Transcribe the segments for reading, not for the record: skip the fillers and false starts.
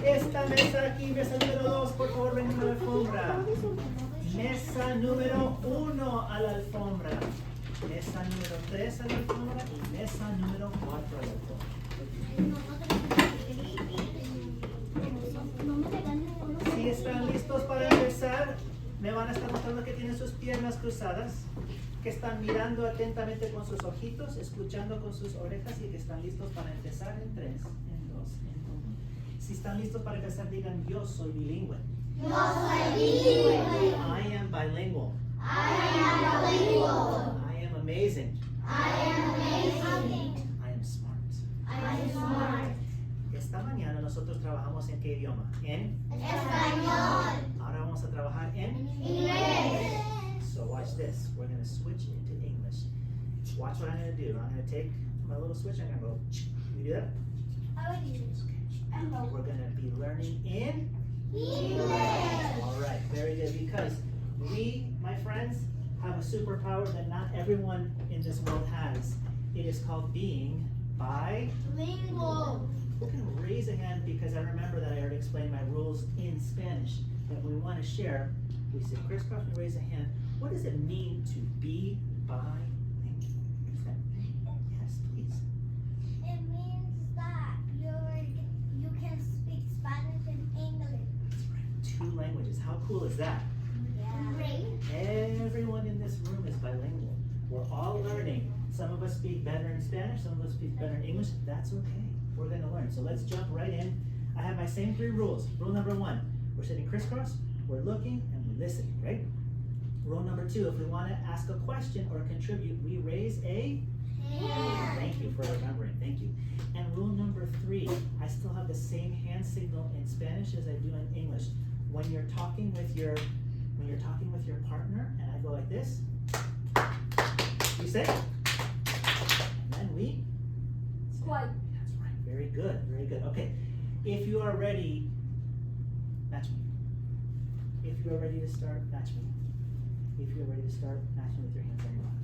Esta mesa aquí, mesa número 2, por favor, vengan a la alfombra. Mesa número 1 a la alfombra. Mesa número 3 a la alfombra y mesa número 4 a la alfombra. Si están listos para empezar, me van a estar mostrando que tienen sus piernas cruzadas, que están mirando atentamente con sus ojitos, escuchando con sus orejas y que están listos para empezar en 3, en 2, en 1. Si están listos para empezar, digan: yo soy bilingüe. Yo soy bilingüe. I am bilingual. I am bilingual. I am amazing. I am amazing. I am smart. I am smart. Esta mañana nosotros trabajamos en qué idioma? En Español. Ahora vamos a trabajar en Inglés. So watch this. We're going to switch into English. Watch what I'm going to do. I'm going to take my little switch. I'm going to go. You do that? I would use it. We're going to be learning in English. All right, very good. Because we, my friends, have a superpower that not everyone in this world has. It is called being bilingual. Who can raise a hand, because I remember that I already explained my rules in Spanish. That we want to share. We say crisscross and raise a hand. What does it mean to be bilingual? Yes, please. It means that you can speak Spanish and English. That's right. 2 languages. How cool is that? Yeah. Great. Everyone in this room is bilingual. We're all learning. Some of us speak better in Spanish, some of us speak better in English. That's okay. We're going to learn. So let's jump right in. I have my same 3 rules. Rule number 1, we're sitting crisscross, we're looking, and we're listening, right? Rule number 2, if we want to ask a question or contribute, we raise a hand. Thank you for remembering. Thank you. And rule number 3, I still have the same hand signal in Spanish as I do in English. When you're talking with your partner, and I go like this, you say, and then we Squad. That's right. Very good. Very good. Okay. If you are ready, match me. If you are ready to start, match me. If you're ready to start, match me with your hands on your lap.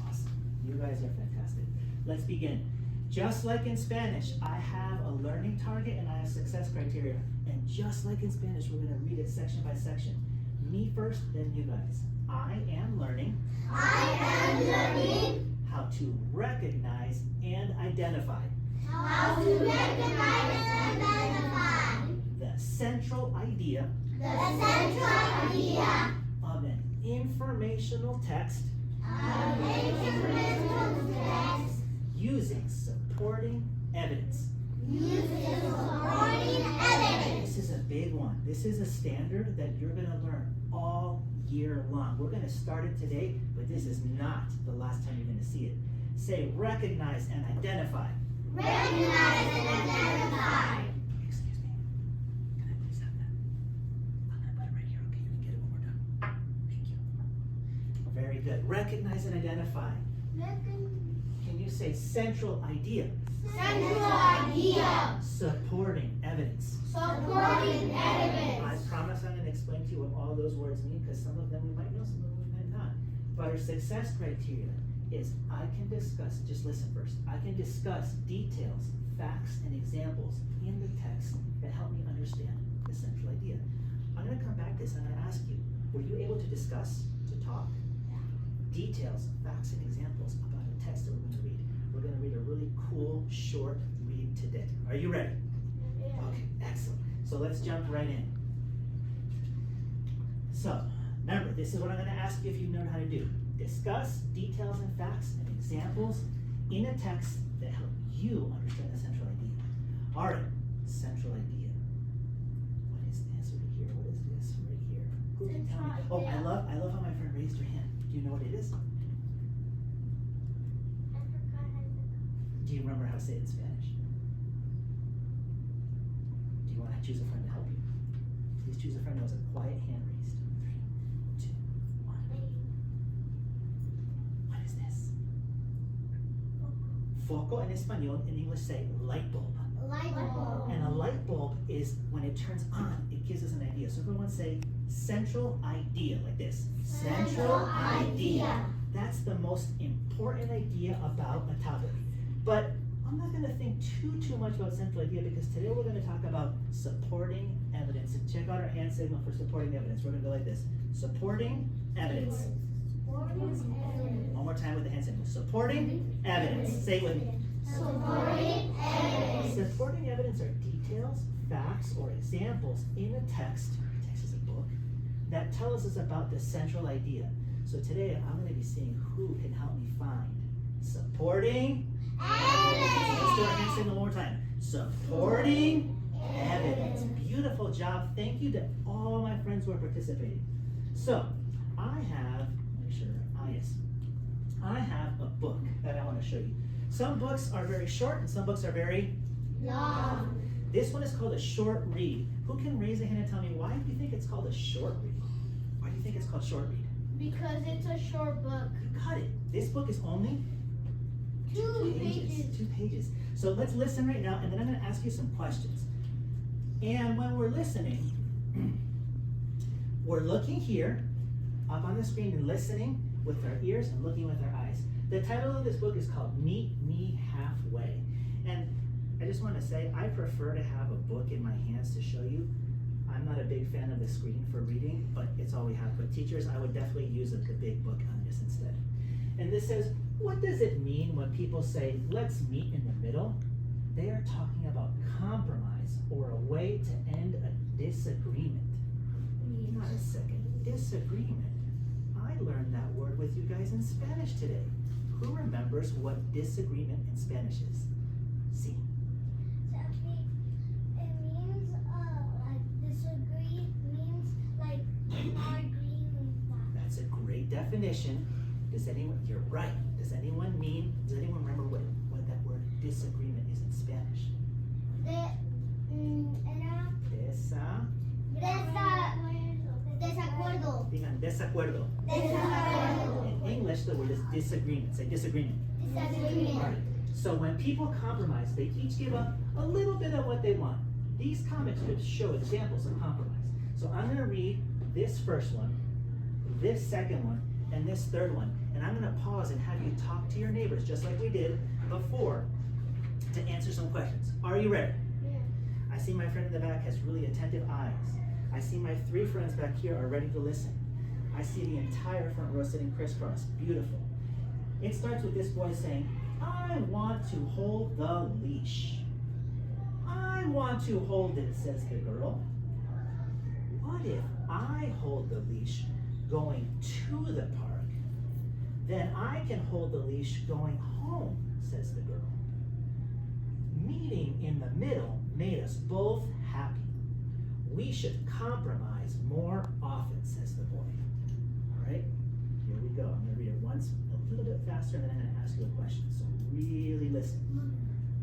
Awesome. You guys are fantastic. Let's begin. Just like in Spanish, I have a learning target and I have success criteria. And just like in Spanish, we're going to read it section by section. Me first, then you guys. I am learning. I am learning How to recognize and identify how to recognize and identify the central idea the central idea of an informational text of informational text using supporting evidence. using supporting evidence. This is a big one. This is a standard that you're going to learn all year long. We're going to start it today, but this is not the last time you're going to see it. Say recognize and identify. Recognize and identify. Excuse me. Can I please have that? I'm going to put it right here, okay? You can get it when we're done. Thank you. Very good. Recognize and identify. Can you say central idea? Central idea. Supporting evidence. Supporting evidence. I promise I'm going to explain to you what all those words mean, because some of them we might know, some of them we might not. But our success criteria is I can discuss, just listen first, I can discuss details, facts, and examples in the text that help me understand the central idea. I'm going to come back to this and I'm going to ask you, were you able to discuss, to talk, details, facts, and examples about the text that we're going to read? We're going to read a really cool, short read today. Are you ready? Okay, excellent. So let's jump right in. So, remember, this is what I'm going to ask you if you know how to do. Discuss details and facts and examples in a text that help you understand the central idea. All right, central idea. What is this right here? What is this right here? Who can tell me? Oh, I love how my friend raised her hand. Do you know what it is? Do you remember how to say it in Spanish? Do you want to choose a friend to help you? Please choose a friend that was a quiet hand raised. 3, 2, 1. What is this? Foco in Espanol, in English say light bulb. Light bulb. And a light bulb is when it turns on, it gives us an idea. So everyone say central idea, like this. Central idea. That's the most important idea about a topic. But I'm not going to think too much about central idea, because today we're going to talk about supporting evidence. And check out our hand signal for supporting evidence. We're going to go like this. Supporting evidence. One more time with the hand signal. Supporting evidence. Say it with me. Supporting evidence. Supporting evidence are details, facts, or examples in a text is a book, that tell us about the central idea. So today I'm going to be seeing who can help me find supporting evidence. Let's do our hand signal one more time. Supporting evidence. Beautiful job. Thank you to all my friends who are participating. So I have, make sure, yes. I have a book that I want to show you. Some books are very short and some books are very Long. This one is called a short read. Who can raise a hand and tell me why do you think it's called a short read? Why do you think it's called short read? Because it's a short book. You got it. This book is only 2 pages. 2 pages. So let's listen right now, and then I'm going to ask you some questions. And when we're listening, we're looking here up on the screen and listening with our ears and looking with our eyes. The title of this book is called Meet Me Halfway. And I just want to say, I prefer to have a book in my hands to show you. I'm not a big fan of the screen for reading, but it's all we have. But teachers, I would definitely use the big book on this instead. And this says, what does it mean when people say, let's meet in the middle? They are talking about compromise or a way to end a disagreement. Not a second, disagreement. I learned that word with you guys in Spanish today. Who remembers what disagreement in Spanish is? See. It means like disagree means like not agreeing with that. That's a great definition. Does anyone, you're right. Does anyone remember what that word disagreement is in Spanish? Desacuerdo. Digan desacuerdo. Desacuerdo. In English, the word is disagreement. Say disagreement. Disagreement. All right. So when people compromise, they each give up a little bit of what they want. These comic strips show examples of compromise. So I'm going to read this first one, this second one, and this third one. And I'm going to pause and have you talk to your neighbors, just like we did before, to answer some questions. Are you ready? Yeah. I see my friend in the back has really attentive eyes. I see my 3 friends back here are ready to listen. I see the entire front row sitting crisscross. Beautiful. It starts with this boy saying, I want to hold the leash. I want to hold it, says the girl. What if I hold the leash going to the park? Then I can hold the leash going home, says the girl. Meeting in the middle made us both happy. We should compromise more often, says the boy. All right, here we go. I'm going to read it once, a little bit faster, and then I'm going to ask you a question. So really listen.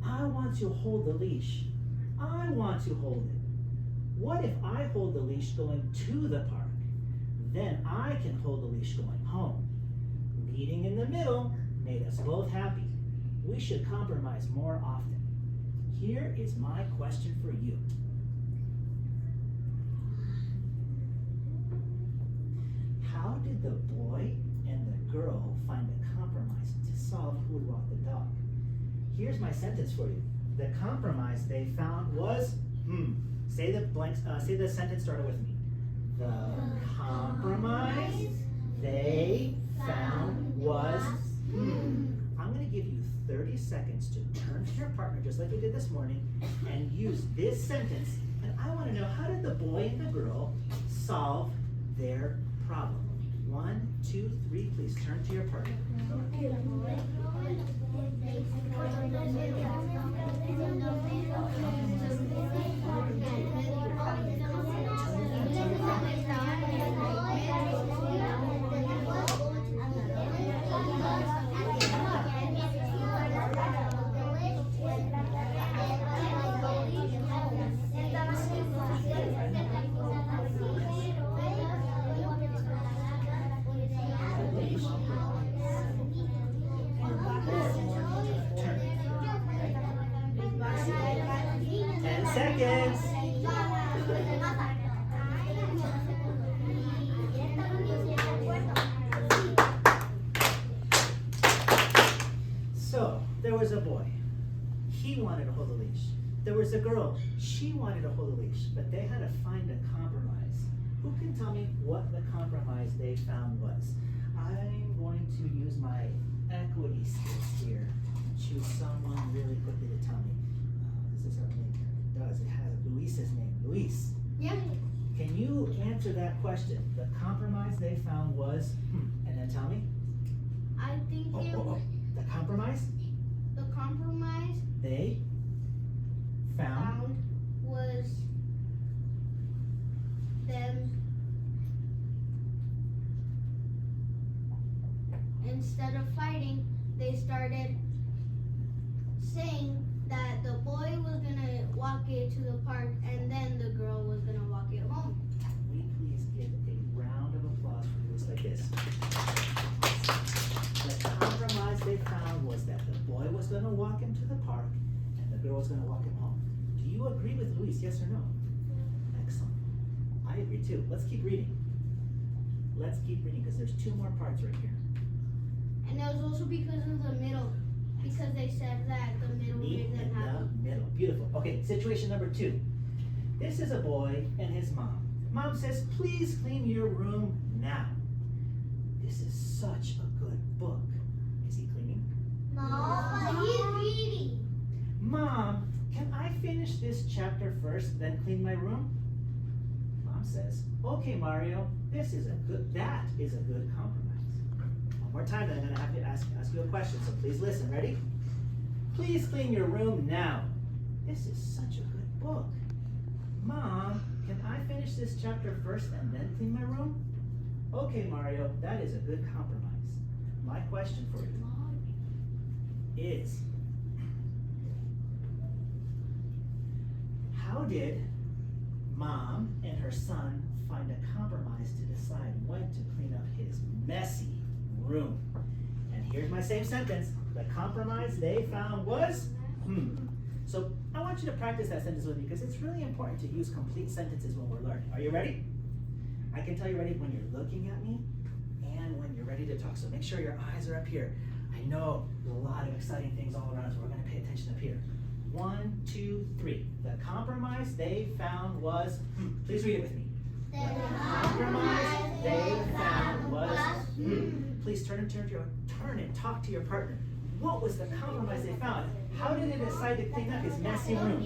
I want to hold the leash. I want to hold it. What if I hold the leash going to the park? Then I can hold the leash going home. Meeting in the middle made us both happy. We should compromise more often. Here is my question for you. How did the boy and the girl find a compromise to solve who would walk the dog? Here's my sentence for you. The compromise they found was, say the sentence started with me. The compromise they found was, I'm going to give you 30 seconds to turn to your partner, just like we did this morning, and use this sentence. And I want to know, how did the boy and the girl solve their problem? 1, 2, 3, please turn to your partner. Seconds. So there was a boy. He wanted to hold the leash. There was a girl. She wanted to hold the leash. wish, but they had to find a compromise. Who can tell me what the compromise they found was? I'm going to use my equity skills here and choose someone really quickly to tell me. Does this have a name here? It does. It has Luis's name. Luis. Yeah. Can you answer that question? The compromise they found was, and then tell me. I think The compromise the compromise they found was them, instead of fighting, they started saying that the boy was gonna walk it to the park and then the girl was gonna walk it home. we please give a round of applause for Luis like this. The compromise they found was that the boy was going to walk him to the park and the girl was going to walk him home. Do you agree with Luis, yes or no? Excellent. I agree too. Let's keep reading. Let's keep reading because there's two more parts right here. And it was also because of the middle, because they said that the middle Meet made in them happy. the middle. Beautiful. Okay, situation number 2. This is a boy and his mom. Mom says, please clean your room now. This is such a good book. Is he cleaning? No, but he's reading. Mom, can I finish this chapter first, then clean my room? Mom says, okay, Mario, that is a good compromise. One more time, then I'm gonna have to ask you a question, so please listen. Ready? Please clean your room now. This is such a good book. Mom, can I finish this chapter first and then clean my room? Okay, Mario, that is a good compromise. My question for you is, how did Mom and her son find a compromise to decide when to clean up his messy room? And here's my same sentence. The compromise they found was, So I want you to practice that sentence with me because it's really important to use complete sentences when we're learning. Are you ready? I can tell you're ready when you're looking at me and when you're ready to talk. So make sure your eyes are up here. I know there's a lot of exciting things all around us. We're going to pay attention up here. 1, 2, 3. The compromise they found was, please read it with me. The compromise they found was, Please turn and talk to your partner. What was the compromise they found? How did they decide to clean up his messy room?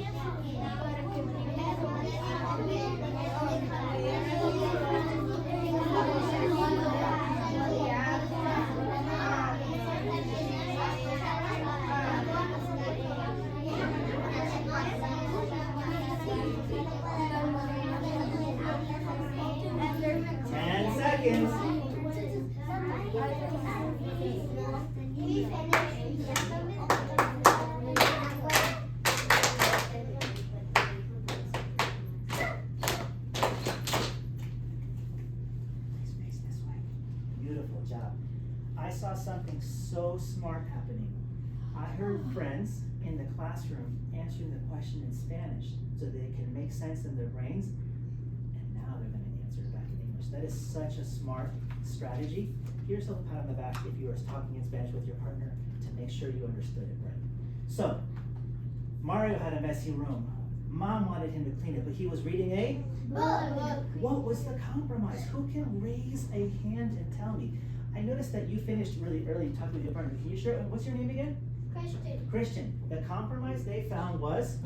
Something so smart happening. I heard friends in the classroom answering the question in Spanish so they can make sense in their brains, and now they're going to answer it back in English. That is such a smart strategy. Give yourself a pat on the back if you were talking in Spanish with your partner to make sure you understood it right. So, Mario had a messy room. Mom wanted him to clean it, but he was reading a book. What was the compromise? Who can raise a hand and tell me? I noticed that you finished really early talking with your partner. Can you share, what's your name again? Christian. Christian. The compromise they found was?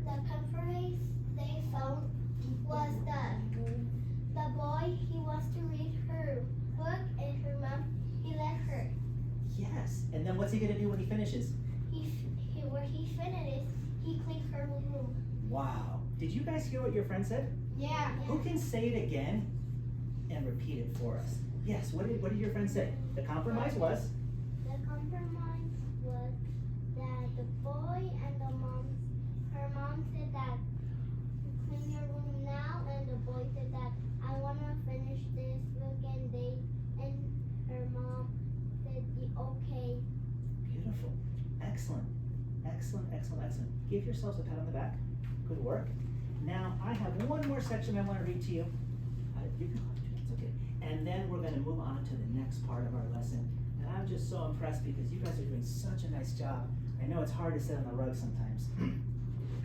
The compromise they found was that the boy, he wants to read her book and her mom, he let her. Yes. And then what's he going to do when he finishes? Where he finishes, he cleans her room. Wow. Did you guys hear what your friend said? Yeah. Who can say it again and repeat it for us? Yes, what did your friend say? The compromise was? The compromise was that the boy and the mom, her mom said that clean your room now, and the boy said that I want to finish this book, and her mom said okay. Beautiful. Excellent. Excellent, excellent, excellent. Give yourselves a pat on the back. Good work. Now, I have one more section I want to read to you. You can it's okay. And then we're going to move on to the next part of our lesson. And I'm just so impressed because you guys are doing such a nice job. I know it's hard to sit on the rug sometimes.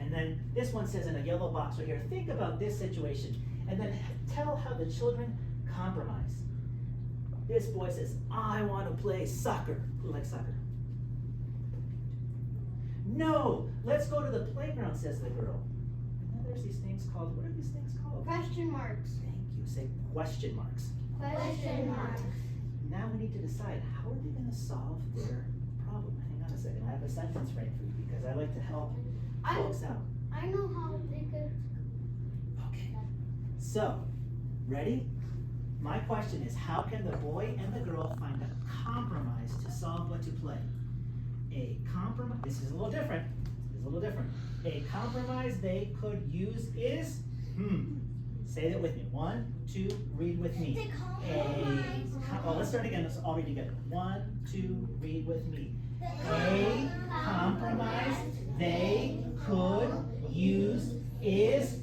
And then this one says in a yellow box right here, think about this situation. And then tell how the children compromise. This boy says, I want to play soccer. Who likes soccer? No, let's go to the playground, says the girl. And then there's these things called, what are these things called? Question marks. Thank you. Say question marks. Question marks. Now we need to decide, how are they going to solve their problem? Hang on a second. I have a sentence frame for you because I like to help folks out. I know how they could. Okay. So, ready? My question is, how can the boy and the girl find a compromise to solve what to play? A compromise, this is a little different. A compromise they could use is, say that with me. 1, 2, read with me. Let's start again. Let's all read together. 1, 2, read with me. A compromise they could use is,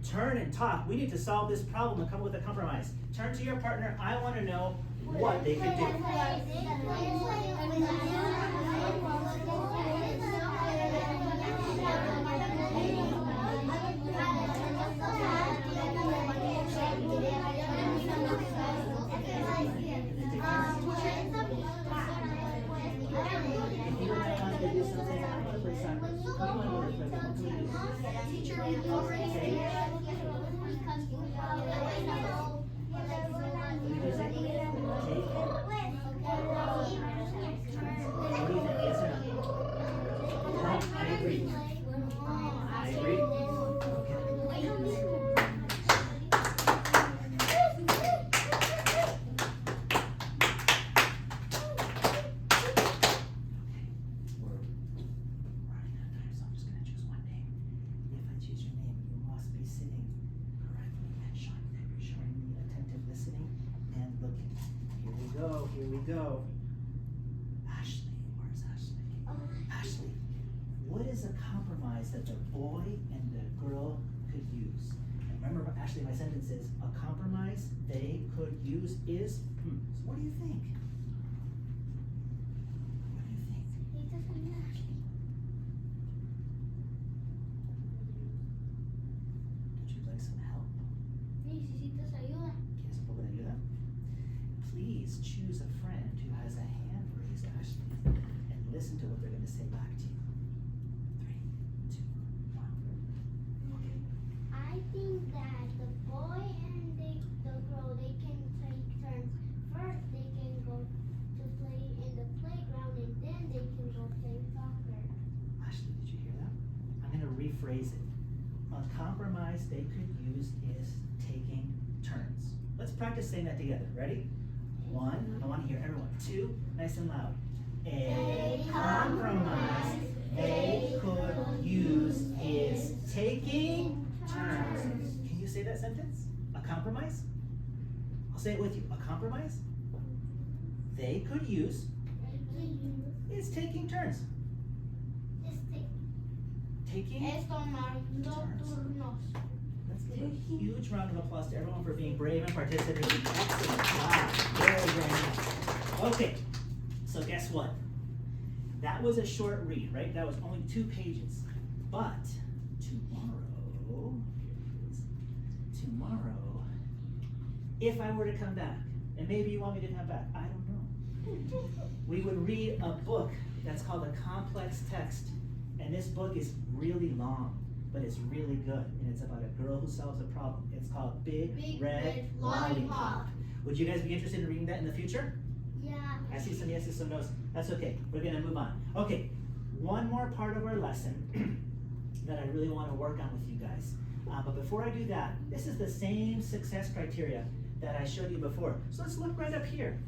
Turn and talk. We need to solve this problem and come up with a compromise. Turn to your partner. I want to know what they could do. I agree. Here we go. Ashley, where's Ashley? Ashley, what is a compromise that the boy and the girl could use? And remember, Ashley, my sentence is, a compromise they could use is, so what do you think? What do you think? Would you like some help? Necesitas ayuda. ¿Quieres un poco de ayuda? Please choose a friend who has a hand raised, Ashley, and listen to what they're going to say back to you. 3, 2, 1. Okay. I think that the boy and the girl, they can take turns. First, they can go to play in the playground, and then they can go play soccer. Ashley, did you hear that? I'm going to rephrase it. A compromise they could use is taking turns. Let's practice saying that together. Ready? 1, I want to hear everyone. 2, nice and loud. A compromise they could use is taking turns. Can you say that sentence? A compromise? I'll say it with you. A compromise they could use is taking turns. Taking Es tomando turnos. Let's give a huge round of applause to everyone for being brave and participating. Excellent job. Very nice. Okay, so guess what? That was a short read, right? That was only 2 pages. But tomorrow, if I were to come back, and maybe you want me to come back, I don't know. We would read a book that's called a complex text. And this book is really long, but it's really good. And it's about a girl who solves a problem. It's called Big Red Lollipop. Would you guys be interested in reading that in the future? Yeah. I see some yeses, some nos. That's okay. We're going to move on. Okay, one more part of our lesson that I really want to work on with you guys. But before I do that, this is the same success criteria that I showed you before. So let's look right up here.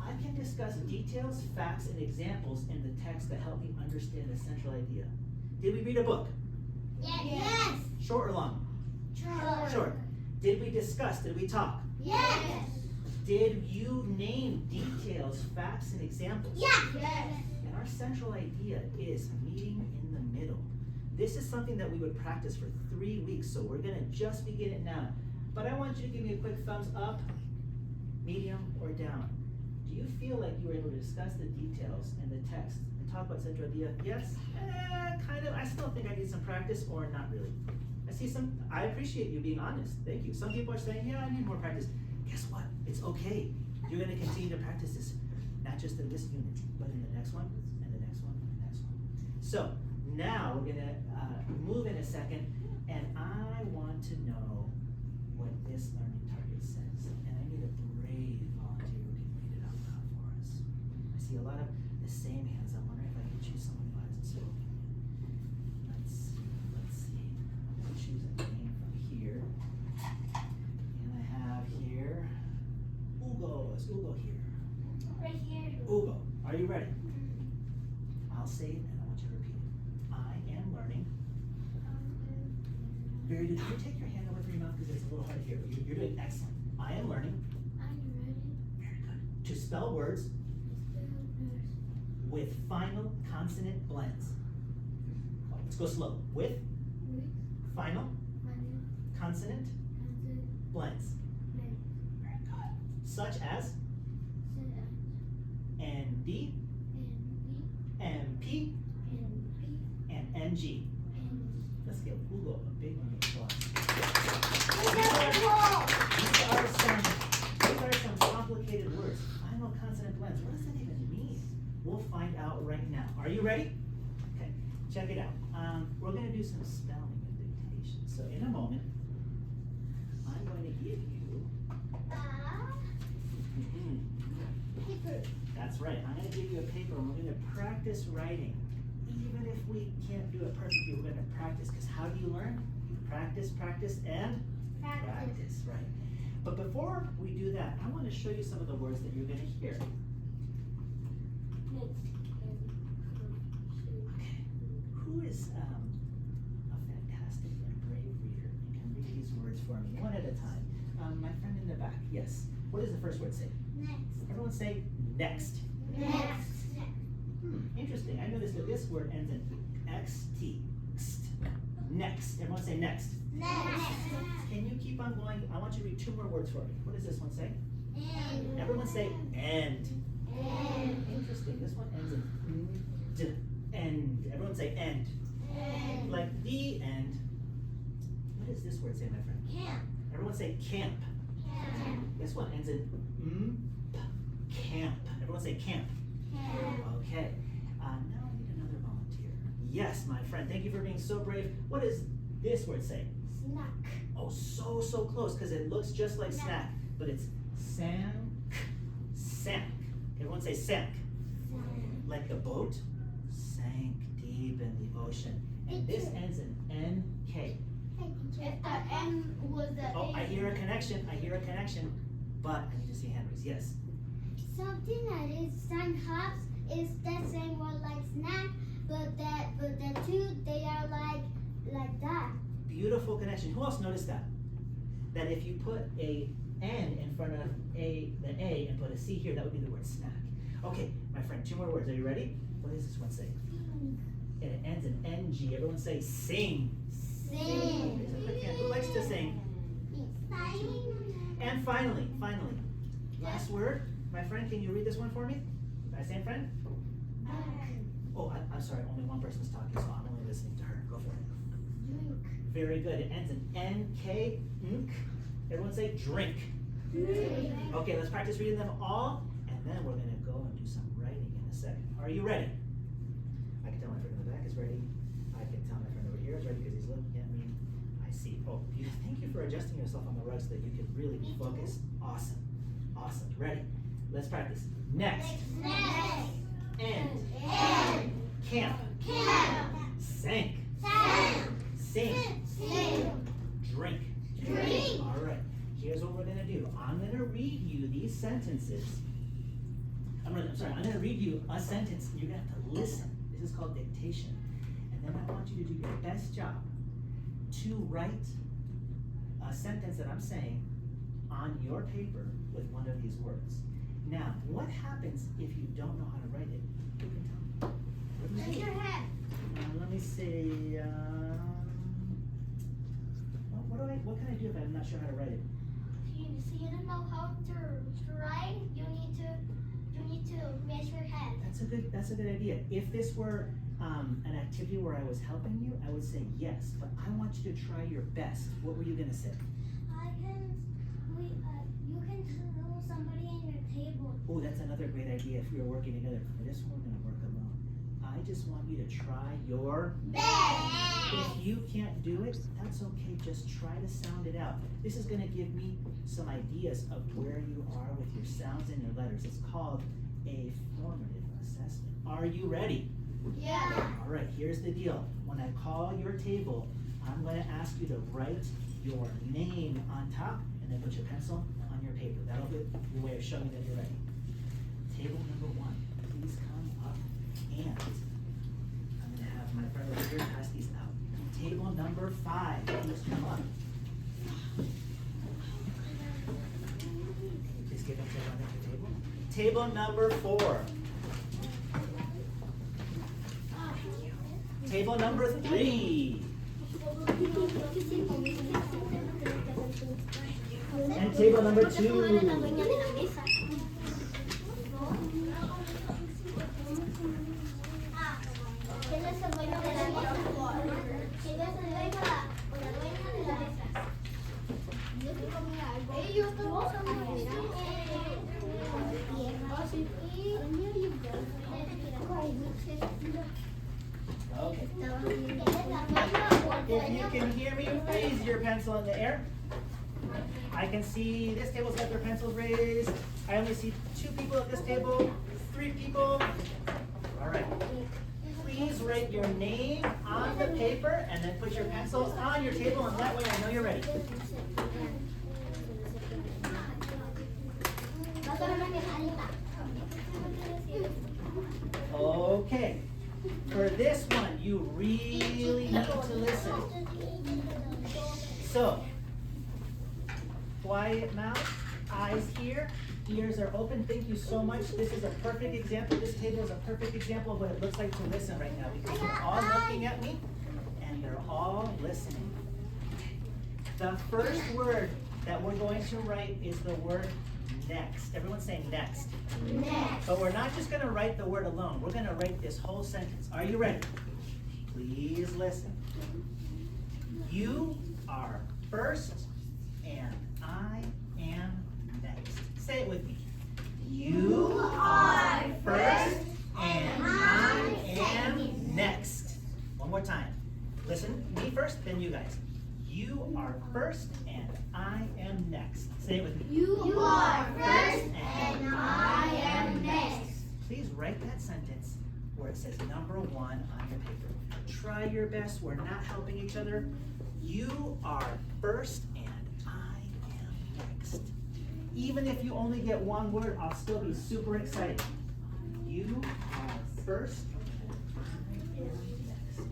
I can discuss details, facts, and examples in the text that help me understand the central idea. Did we read a book? Yes. Short or long? Short. Did we discuss? Did we talk? Yes. Did you name details, facts, and examples? Yes. And our central idea is meeting in the middle. This is something that we would practice for 3 weeks, so we're going to just begin it now. But I want you to give me a quick thumbs up, medium, or down. Do you feel like you were able to discuss the details in the text and talk about central idea? Yes? Kind of. I still think I need some practice, or not really. I appreciate you being honest. Thank you. Some people are saying, yeah, I need more practice. Guess what? It's okay. You're going to continue to practice this, not just in this unit, but in the next one, and the next one, and the next one. So now we're going to move in a second, and I want to know what this learning target says. And I need a brave volunteer who can read it out loud for us. I see a lot of the same hands. I'm wondering if I can choose someone who hasn't spoken. Let's see. I'm going to choose a name from here. And I have here Ugo. Is Ugo here? Right here. Ugo, are you ready? I'll say it and I want you to repeat it. I am learning. Very good. You take your hand away from your mouth because it's a little hard to hear. You're doing excellent. I am learning. I'm ready. Very good. To spell words with final consonant blends. Oh, let's go slow. With final consonant blends. Very good. Such as ND, MP, and NG. Let's give Hugo a big round of applause. These are some complicated words. Final consonant blends. What does that even mean? We'll find out right now. Are you ready? Okay, check it out. We're going to do some spelling and dictation. So in a moment, I'm going to give you. That's right. I'm going to give you a paper and we're going to practice writing. Even if we can't do it perfectly, we're going to practice. Because how do you learn? You practice, practice, and practice, right? But before we do that, I want to show you some of the words that you're going to hear. Okay. Who is a fantastic and brave reader and can read these words for me one at a time? My friend in the back. Yes. What does the first word say? Next. Everyone say next. Next. Interesting. I noticed that this word ends in XT. Next. Everyone say next. Next. Can you keep on going? I want you to read two more words for me. What does this one say? End. Everyone say end. End. Interesting. This one ends in d. End. Everyone say end. End. Like the end. What does this word say, my friend? Camp. Everyone say camp. Camp. This one ends in camp. Everyone say camp. Camp. Okay. Now I need another volunteer. Yes, my friend. Thank you for being so brave. What does this word say? Snack. Oh, so close because it looks just like snack, but it's sank. Sank. Everyone say sank. Like the boat sank deep in the ocean. And this ends in NK. If the N was the Oh, A. I hear a connection. I hear a connection. But I need to see hand raise. Yes. Something that is sun hops is the same word like snack, but the two they are like that. Beautiful connection. Who else noticed that? That if you put a N in front of the A and put a C here, that would be the word snack. Okay, my friend, two more words. Are you ready? What does this one say? And it ends in NG. Everyone say sing. Sing. Who likes to sing? And finally, last word. My friend, can you read this one for me? My same friend? Oh, I'm sorry. Only one person's talking, so I'm only listening to her. Go for it. Drink. Very good. It ends in NK. Nk. Everyone say drink. Drink. Okay, let's practice reading them all, and then we're going to go and do some writing in a second. Are you ready? I can tell my friend in the back is ready. I can tell my friend over here is ready because he's looking at me. I see. Oh, thank you for adjusting yourself on the rug so that you could really be focused. Awesome. Awesome. Ready? Let's practice. Next. Next. End. End. Camp. Camp. Sank. Sank. Sing. Sing. Drink. Drink. All right. Here's what we're gonna do. I'm gonna read you these sentences. I'm gonna read you a sentence. And you're gonna have to listen. This is called dictation. And then I want you to do your best job to write a sentence that I'm saying on your paper with one of these words. Now, what happens if you don't know how to write it? Who can tell me? What do you Raise do? your hand. Let me see. What can I do if I'm not sure how to write it? So you don't know how to write, you need to You need to raise your hand. That's a good idea. If this were an activity where I was helping you, I would say yes, but I want you to try your best. What were you gonna say? You can throw somebody in your table. Oh, that's another great idea if we were working together. For this one, we're gonna work alone. I just want you to try your Best. If you can't do it, that's okay. Just try to sound it out. This is gonna give me some ideas of where you are with your sounds and your letters. It's called a formative assessment. Are you ready? Yeah. All right, here's the deal. When I call your table, I'm gonna ask you to write your name on top and then put your pencil on your paper. That'll be your way of showing that you're ready. Table number 1, please come up, and I'm gonna have my friend over here pass these out. Table number 5, please come up. Please give them to run at your table. Table number 4. Table number 3. And table number 2. Okay. If you can hear me, raise your pencil in the air. I can see this table's got their pencils raised. I only see 2 people at this table, 3 people. All right. Please write your name on the paper and then put your pencils on your table, and that way I know you're ready. Okay. For this one, you really need to listen. So, quiet mouth, eyes here, ears are open. Thank you so much. This is a perfect example. This table is a perfect example of what it looks like to listen right now, because they're all looking at me and they're all listening. The first word that we're going to write is the word next. Everyone's saying next. Next. But we're not just going to write the word alone. We're going to write this whole sentence. Are you ready? Please listen. You are first and I am next. Say it with me. You are first and I am next. One more time. Listen, me first, then you guys. You are first and I am next. Say it with me. You are first and I am next. Please write that sentence where it says number 1 on your paper. Try your best. We're not helping each other. You are first and I am next. Even if you only get one word, I'll still be super excited. You are first and I am next.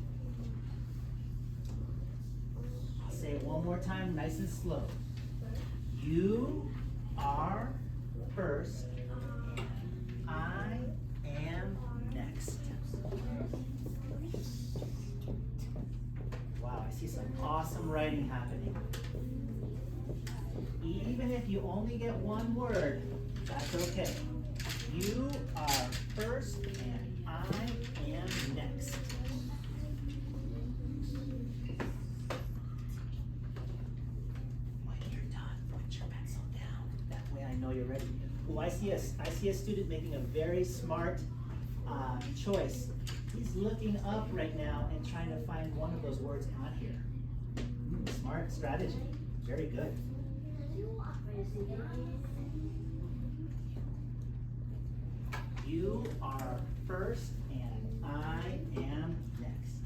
I'll say it one more time, nice and slow. You are first and I am next. Wow, I see some awesome writing happening. Even if you only get one word, that's okay. You are first and I am next. When you're done, put your pencil down. That way I know you're ready. Oh, I see a student making a very smart choice. He's looking up right now and trying to find one of those words on here. Smart strategy. Very good. You are first and I am next.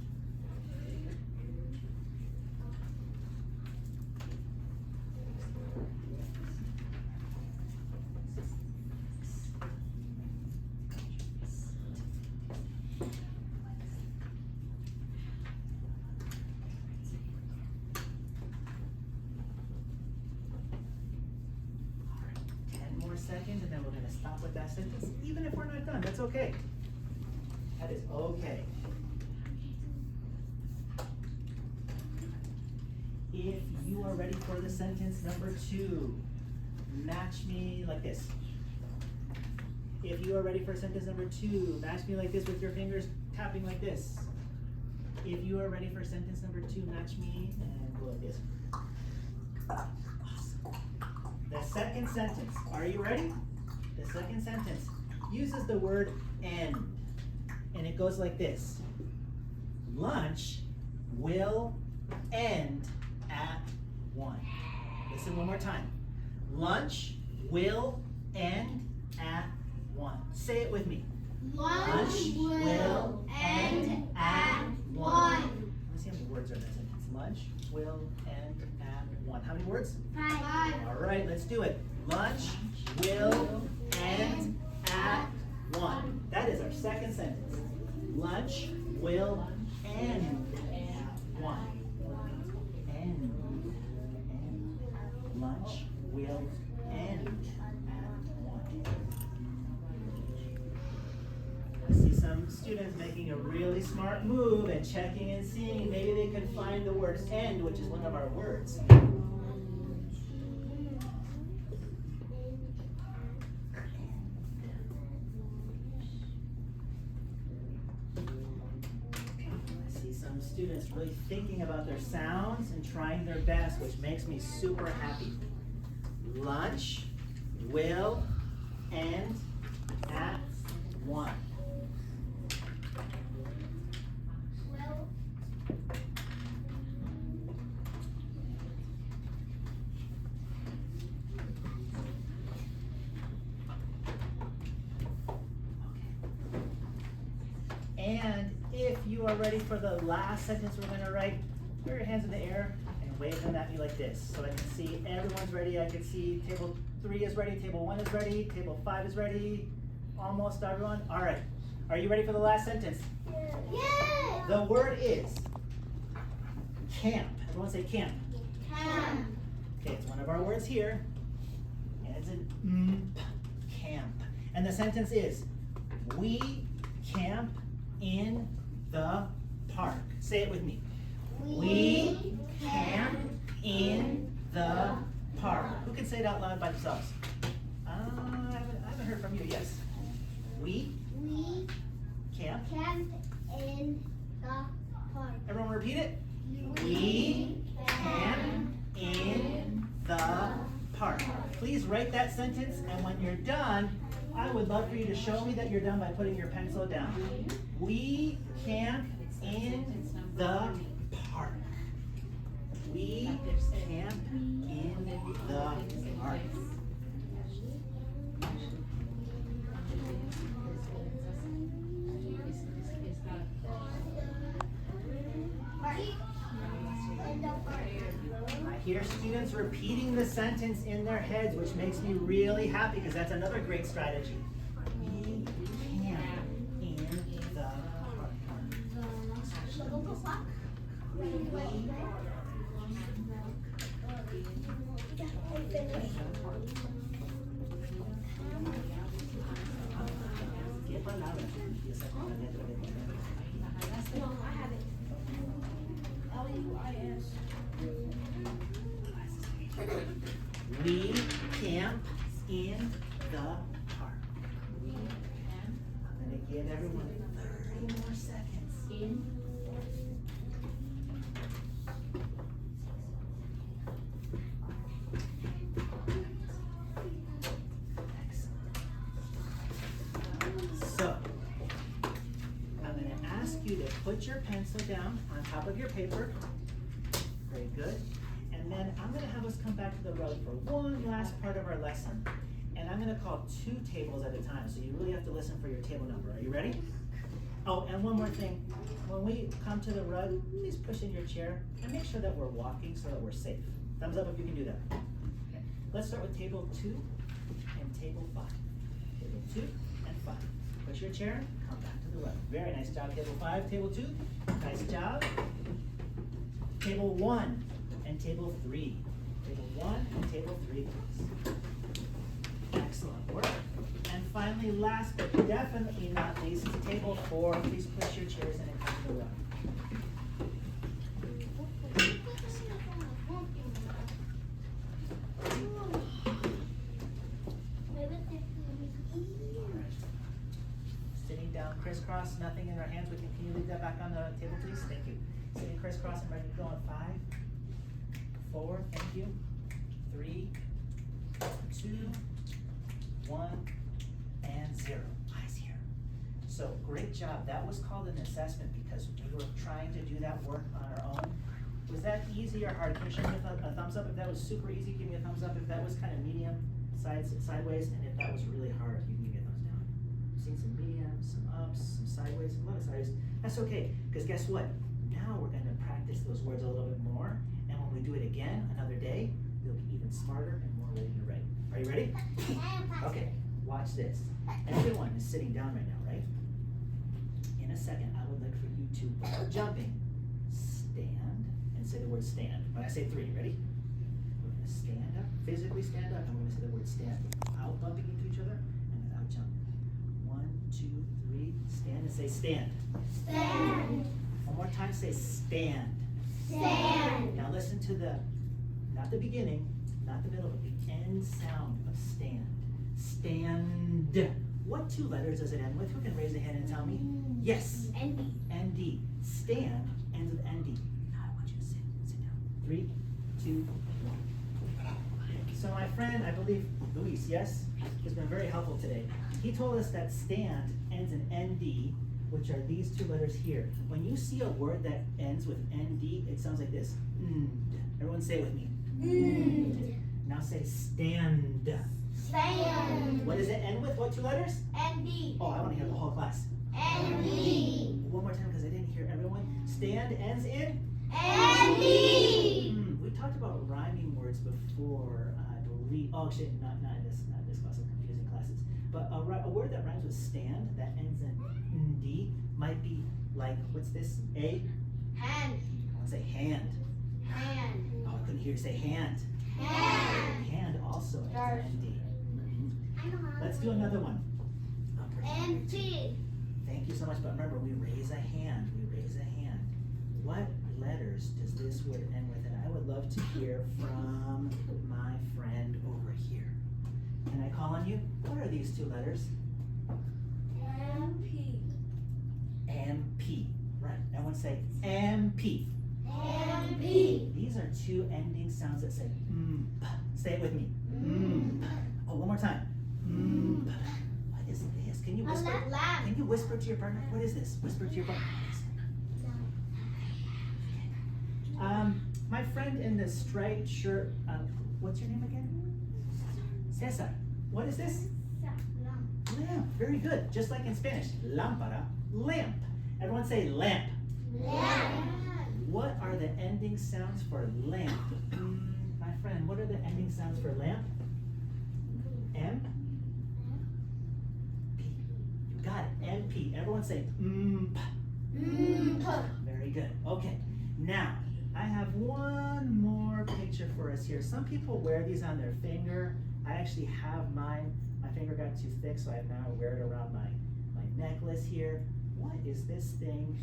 Seconds, and then we're going to stop with that sentence. Even if we're not done, that's okay. That is okay. If you are ready for the sentence number 2, match me like this. If you are ready for sentence number 2, match me like this with your fingers tapping like this. If you are ready for sentence number 2, match me and go like this. Awesome. The second sentence, are you ready? The second sentence uses the word end, and it goes like this. Lunch will end at 1. Listen one more time. Lunch will end at 1. Say it with me. Lunch will end at 1. Let's see how many words are in that sentence. Lunch will end at 1. How many words? 5. All right, let's do it. Lunch will end at 1. That is our second sentence. Lunch will end at 1. End. Lunch will end at 1. I see some students making a really smart move and checking and seeing. Maybe they could find the word end, which is one of our words. I see some students really thinking about their sounds and trying their best, which makes me super happy. Lunch will end at 1. And if you are ready for the last sentence we're going to write, put your hands in the air and wave them at me like this so I can see everyone's ready. I can see table 3 is ready, table 1 is ready, table 5 is ready, almost everyone. All right, are you ready for the last sentence? Yeah. The word is camp. Everyone say camp. Camp. Okay, it's one of our words here. And it's an camp. And the sentence is, we camp in the park. Say it with me. We camp in the park. Who can say it out loud by themselves? I haven't heard from you. Yes. We camp. Camp in the park. Everyone repeat it. We camp in the park. Please write that sentence, and when you're done, I would love for you to show me that you're done by putting your pencil down. We camp in the park. We camp in the park. I hear students repeating the sentence in their heads, which makes me really happy because that's another great strategy. We camp in the park. ¿Qué palabra empieza con la letra de comer? No, I have it. L-U-I-S. We camp in the park. I'm going to give everyone 30 more seconds. So, I'm going to ask you to put your pencil down on top of your paper. Very good. And then I'm going to have us come back to the road for one last part of our lesson. And I'm going to call 2 tables at a time, so you really have to listen for your table number. Are you ready? Oh, and one more thing. When we come to the rug, please push in your chair and make sure that we're walking so that we're safe. Thumbs up if you can do that. Okay. Let's start with table 2 and table 5. Table 2 and 5. Push your chair, come back to the rug. Very nice job, table 5. Table 2, nice job. Table 1 and table 3. Table 1 and table 3, please. Excellent work. And finally, last but definitely not least, table 4. Please push your chairs in and come to the rug. our hands. Can you leave that back on the table, please? Thank you. Sitting crisscross and ready to go in 5, 4, thank you. 3, 2, 1, and 0. Eyes here. So great job. That was called an assessment because we were trying to do that work on our own. Was that easy or hard? Can you show me a thumbs up if that was super easy? Give me a thumbs up if that was kind of medium, sideways, and if that was really hard, you can give me a thumbs down. I've seen some medium, some ups, some sideways, a lot of sideways. That's okay, because guess what? Now we're going to practice those words a little bit more, and when we do it again another day, you'll be even smarter and more ready to write. Are you ready? Okay, watch this. Everyone is sitting down right now, right? In a second, I would like for you to, without jumping, stand and say the word stand. When I say 3, ready? We're going to stand up, physically stand up, and we're going to say the word stand without bumping into each other and without jumping. 1, 2, 3, stand and say stand. Stand. One more time, say stand. Stand. Now listen to the, not the beginning, not the middle, but the end sound of stand. Stand. What 2 letters does it end with? Who can raise a hand and tell me? Yes. ND. ND. Stand ends with ND. Now I want you to sit down. 3, 2, 1. So my friend, I believe Luis, yes, has been very helpful today. He told us that stand ends in ND, which are these 2 letters here. When you see a word that ends with ND, it sounds like this. Everyone say it with me. Now say stand. Stand. What does it end with? What 2 letters? ND. Oh, I want to hear the whole class. ND. One more time because I didn't hear everyone. Stand ends in? ND. We talked about rhyming words before, I believe. Oh, shit, not in this class. I'm confusing classes. But a word that rhymes with stand that ends in ND might be like, what's this? A? Hand. I want to say hand. Hand. Oh, I couldn't hear you say hand. Hand. Hand also ends in ND. I know how. Let's do another one. MT. Thank you so much, but remember, we raise a hand. What letters does this word end with? And I would love to hear from my friend over here. Can I call on you? What are these 2 letters? MP. MP. Right. Everyone say MP. MP. These are 2 ending sounds that say Say it with me. Oh, one more time. What is this? Can you whisper? Can you whisper to your partner? What is this? Whisper to your partner. My friend in the striped shirt, what's your name again? Cesar. What is this? Lamp. Very good. Just like in Spanish. Lámpara, lamp. Everyone say lamp. Lamp. What are the ending sounds for lamp? My friend, what are the ending sounds for lamp? M? P. You got it. MP. Everyone say Very good. Okay. Now, I have one more picture for us here. Some people wear these on their finger. I actually have mine. My finger got too thick, so I now wear it around my necklace here. What is this thing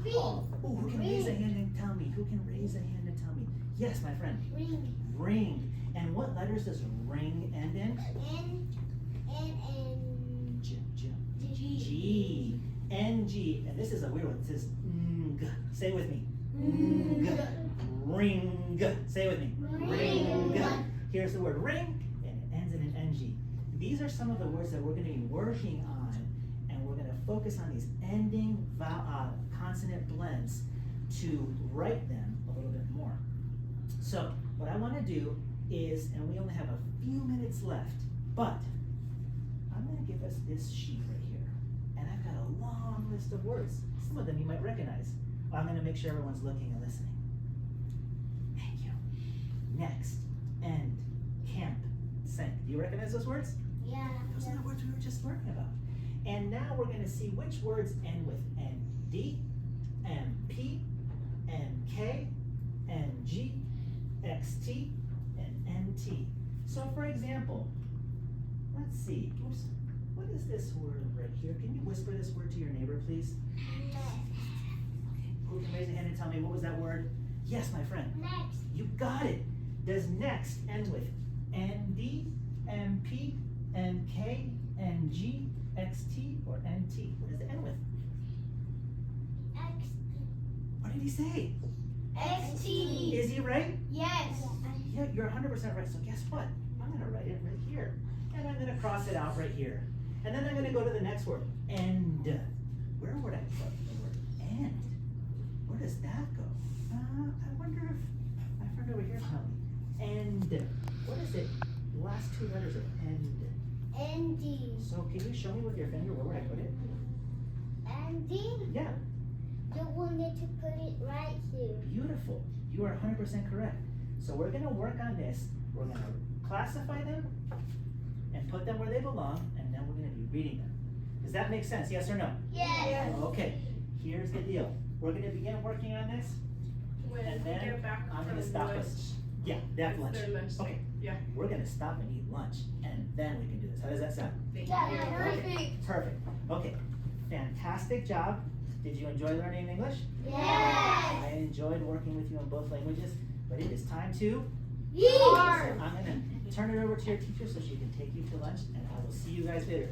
called? Oh, who can raise a hand and tell me? Who can raise a hand and tell me? Yes, my friend. Ring. Ring. And what letters does ring end in? G. G. N-G. And this is a weird one. It says ng. Say it with me. Ring. Say it with me. Ring. Here's the word ring, and it ends in an NG. These are some of the words that we're going to be working on, and we're going to focus on these ending consonant blends to write them a little bit more. So what I want to do is, and we only have a few minutes left, but I'm going to give us this sheet right here, and I've got a long list of words. Some of them you might recognize. I'm going to make sure everyone's looking and listening. Thank you. Next, end, camp, sink. Do you recognize those words? Yeah. Those are the words we were just learning about. And now we're going to see which words end with ND, MP, NK, NG, XT, and NT. So for example, let's see. Oops. What is this word right here? Can you whisper this word to your neighbor, please? Who can raise a hand and tell me what was that word? Yes, my friend. Next. You got it. Does next end with ND, MP, NK, NG, XT, or NT? What does it end with? What did he say? ST. Is he right? Yes. Yeah, you're 100% right. So guess what? I'm gonna write it right here. And I'm gonna cross it out right here. And then I'm gonna go to the next word, end. Where would I put the word end? Where does that go? I wonder if, my friend over here tell me. End. What is it? The last two letters of end. ND. So can you show me with your finger where would I put it? ND? Yeah, You wanted to put it right here. beautiful. You are 100% correct. So we're gonna work on this. We're gonna classify them and put them where they belong, and then we're gonna be reading them. Does that make sense, yes or no? Yes. Okay, here's the deal. We're gonna begin working on this, When and we then get back I'm from gonna stop lunch. us. Yeah, that's lunch. Their lunch. Okay. Yeah. We're gonna stop and eat lunch, and then we can do this. How does that sound? Thank Yeah, you. perfect. Perfect. Okay, fantastic job. Did you enjoy learning English? Yes. I enjoyed working with you in both languages, but it is time to. Yes. So I'm gonna turn it over to your teacher so she can take you to lunch, and I will see you guys later.